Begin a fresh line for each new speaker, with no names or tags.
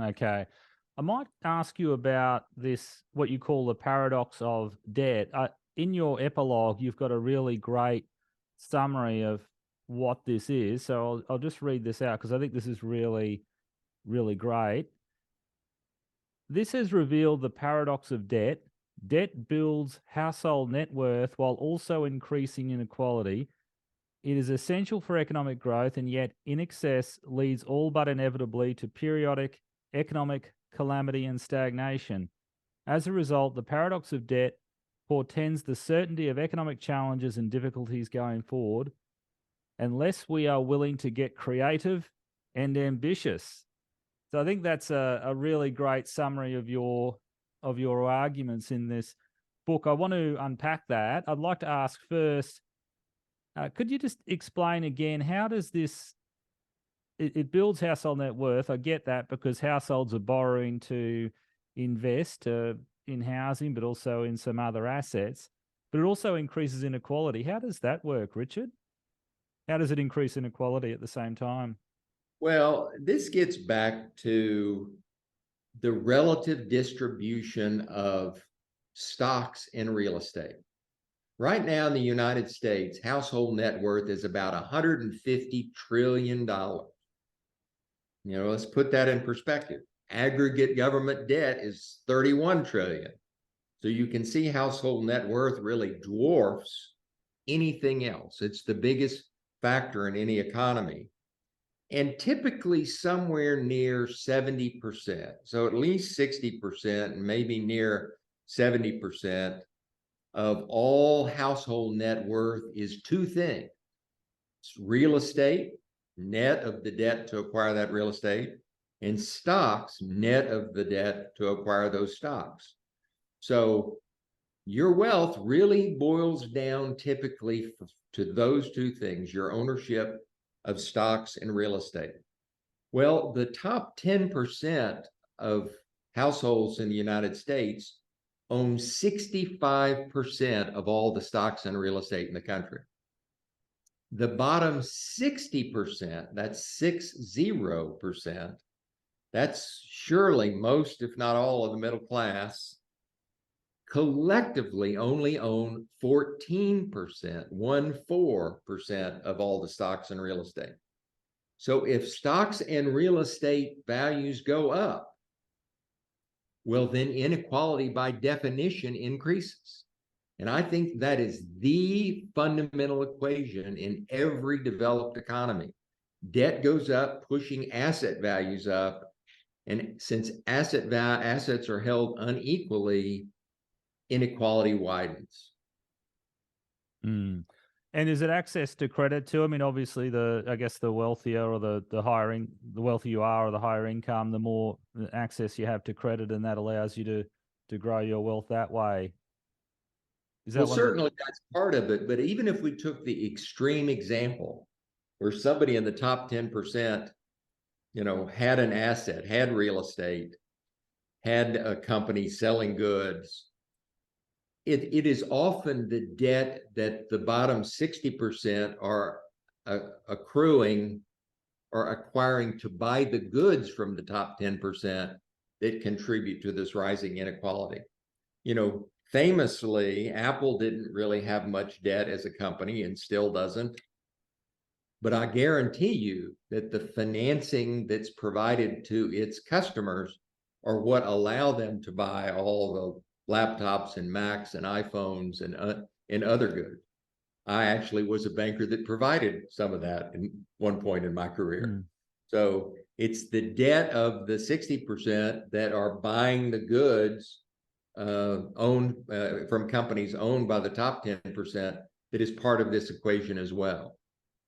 Okay. I might ask you about this, what you call the paradox of debt. In your epilogue, you've got a really great summary of what this is. So I'll just read this out because I think this is really, really great. This has revealed the paradox of debt. Debt builds household net worth while also increasing inequality. It is essential for economic growth, and yet in excess leads all but inevitably to periodic economic calamity and stagnation. As a result, the paradox of debt portends the certainty of economic challenges and difficulties going forward, unless we are willing to get creative and ambitious. So I think that's a really great summary of your arguments in this book. I want to unpack that. I'd like to ask first, could you just explain again, how does this, it builds household net worth. I get that because households are borrowing to invest in housing, but also in some other assets, but it also increases inequality. How does that work, Richard? How does it increase inequality at the same time?
Well, this gets back to the relative distribution of stocks in real estate. Right now in the United States, household net worth is about $150 trillion. Let's put that in perspective. Aggregate government debt is 31 trillion. So you can see household net worth really dwarfs anything else. It's the biggest factor in any economy. And typically somewhere near 70%. So at least 60% and maybe near 70% of all household net worth is two things. It's real estate, net of the debt to acquire that real estate, and stocks, net of the debt to acquire those stocks. So your wealth really boils down typically to those two things, your ownership of stocks and real estate. Well, the top 10% of households in the United States own 65% of all the stocks and real estate in the country. The bottom 60%, that's 60%, that's surely most, if not all, of the middle class, collectively only own 14%, 14% of all the stocks and real estate. So if stocks and real estate values go up, well, then inequality by definition increases. And I think that is the fundamental equation in every developed economy. Debt goes up, pushing asset values up. And since assets are held unequally, inequality widens.
Mm. And is it access to credit too? I mean, obviously, I guess the wealthier or the wealthier you are or the higher income, the more access you have to credit, and that allows you to grow your wealth that way. Is that
Well,
one
certainly that's part of it. But even if we took the extreme example where somebody in the top 10%, had an asset, had real estate, had a company selling goods, it is often the debt that the bottom 60% are accruing or acquiring to buy the goods from the top 10% that contribute to this rising inequality. Famously, Apple didn't really have much debt as a company and still doesn't. But I guarantee you that the financing that's provided to its customers are what allow them to buy all the laptops and Macs and iPhones and other goods. I actually was a banker that provided some of that in one point in my career. So it's the debt of the 60% that are buying the goods owned from companies owned by the top 10% that is part of this equation as well.